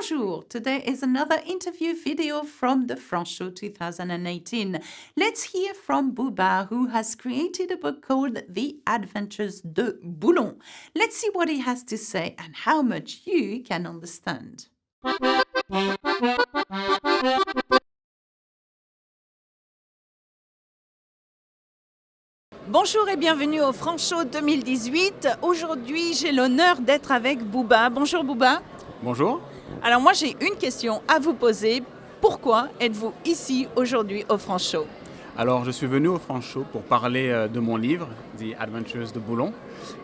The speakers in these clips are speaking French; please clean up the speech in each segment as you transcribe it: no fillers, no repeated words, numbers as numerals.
Bonjour, today is another interview video from the France Show 2018. Let's hear from Bouba, who has created a book called The Adventures de Boulon. Let's see what he has to say and how much you can understand. Bonjour et bienvenue au France Show 2018. Aujourd'hui, j'ai l'honneur d'être avec Bouba. Bonjour Bouba. Bonjour. Alors moi, j'ai une question à vous poser. Pourquoi êtes-vous ici aujourd'hui au France Show? Alors, je suis venu au France Show pour parler de mon livre, The Adventures de Boulon,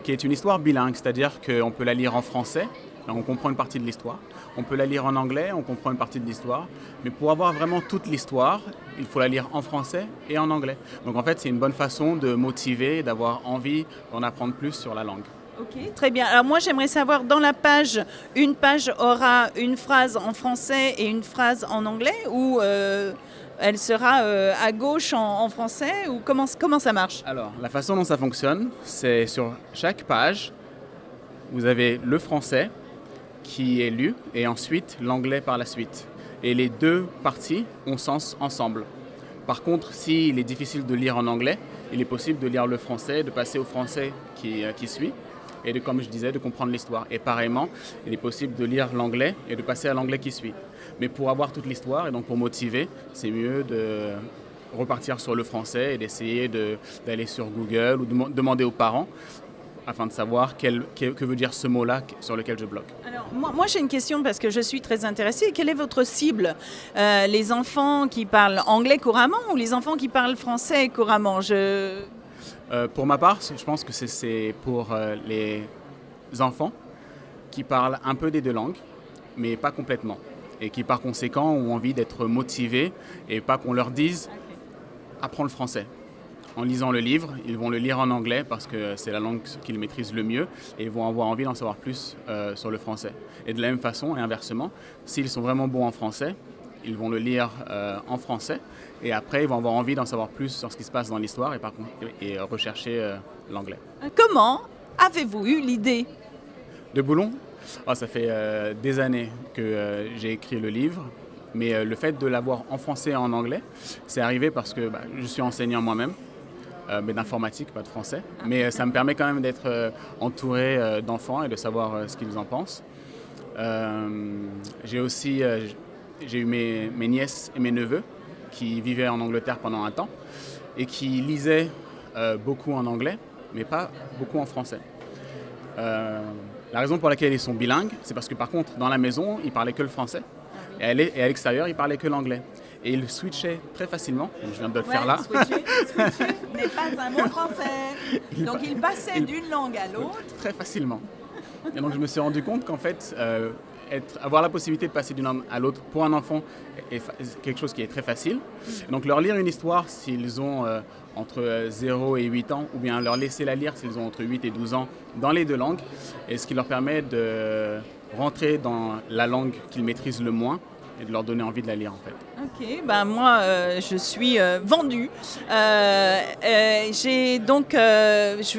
qui est une histoire bilingue, c'est-à-dire qu'on peut la lire en français, on comprend une partie de l'histoire. On peut la lire en anglais, on comprend une partie de l'histoire. Mais pour avoir vraiment toute l'histoire, il faut la lire en français et en anglais. Donc en fait, c'est une bonne façon de motiver, d'avoir envie d'en apprendre plus sur la langue. Ok, très bien. Alors moi, j'aimerais savoir, dans la page, une page aura une phrase en français et une phrase en anglais, ou elle sera à gauche en français, ou comment ça marche? Alors, la façon dont ça fonctionne, c'est sur chaque page, vous avez le français qui est lu et ensuite l'anglais par la suite. Et les deux parties ont sens ensemble. Par contre, s'il est difficile de lire en anglais, il est possible de lire le français, de passer au français qui suit et de, comme je disais, de comprendre l'histoire. Et pareillement, il est possible de lire l'anglais et de passer à l'anglais qui suit. Mais pour avoir toute l'histoire et donc pour motiver, c'est mieux de repartir sur le français et d'essayer d'aller sur Google ou demander aux parents afin de savoir que veut dire ce mot-là sur lequel je bloque. Alors, moi j'ai une question parce que je suis très intéressée. Quelle est votre cible? Les enfants qui parlent anglais couramment ou les enfants qui parlent français couramment? Pour ma part, je pense que c'est pour les enfants qui parlent un peu des deux langues, mais pas complètement. Et qui par conséquent ont envie d'être motivés et pas qu'on leur dise « apprends le français ». En lisant le livre, ils vont le lire en anglais parce que c'est la langue qu'ils maîtrisent le mieux et ils vont avoir envie d'en savoir plus sur le français. Et de la même façon, et inversement, s'ils sont vraiment bons en français, ils vont le lire en français et après ils vont avoir envie d'en savoir plus sur ce qui se passe dans l'histoire et rechercher l'anglais. Comment avez-vous eu l'idée de Boulon? Ça fait des années que j'ai écrit le livre. Mais le fait de l'avoir en français et en anglais, c'est arrivé parce que je suis enseignant moi-même, mais d'informatique, pas de français. Mais ça me permet quand même d'être entouré d'enfants et de savoir ce qu'ils en pensent. J'ai eu mes nièces et mes neveux qui vivaient en Angleterre pendant un temps et qui lisaient beaucoup en anglais, mais pas beaucoup en français. La raison pour laquelle ils sont bilingues, c'est parce que par contre, dans la maison, ils parlaient que le français. Et à l'extérieur, ils parlaient que l'anglais. Et ils switchaient très facilement. Je viens de le faire là. Switcher n'est pas un mot français. Donc il passait d'une langue à l'autre. Très facilement. Et donc je me suis rendu compte qu'en fait, avoir la possibilité de passer d'une langue à l'autre pour un enfant est quelque chose qui est très facile. Et donc leur lire une histoire s'ils ont entre 0 et 8 ans, ou bien leur laisser la lire s'ils ont entre 8 et 12 ans dans les deux langues, et ce qui leur permet de rentrer dans la langue qu'ils maîtrisent le moins et de leur donner envie de la lire en fait. Ok, moi je suis vendue. Je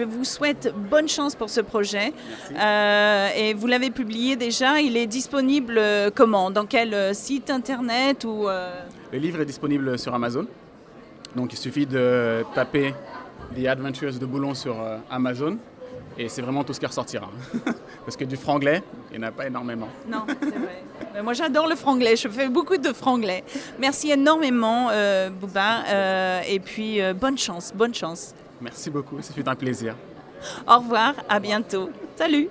vous souhaite bonne chance pour ce projet. Et vous l'avez publié déjà, il est disponible comment? Dans quel site internet ou Le livre est disponible sur Amazon. Donc il suffit de taper The Adventures de Boulon sur Amazon. Et c'est vraiment tout ce qui ressortira. Parce que du franglais, il n'y en a pas énormément. Non, c'est vrai. Mais moi, j'adore le franglais. Je fais beaucoup de franglais. Merci énormément, Bouba. Et puis, bonne chance, bonne chance. Merci beaucoup, ça fait un plaisir. Au revoir, à bientôt. Salut.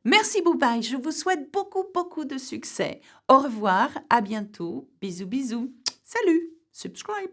Merci, Bouba. Je vous souhaite beaucoup, beaucoup de succès. Au revoir, à bientôt. Bisous, bisous. Salut. Subscribe.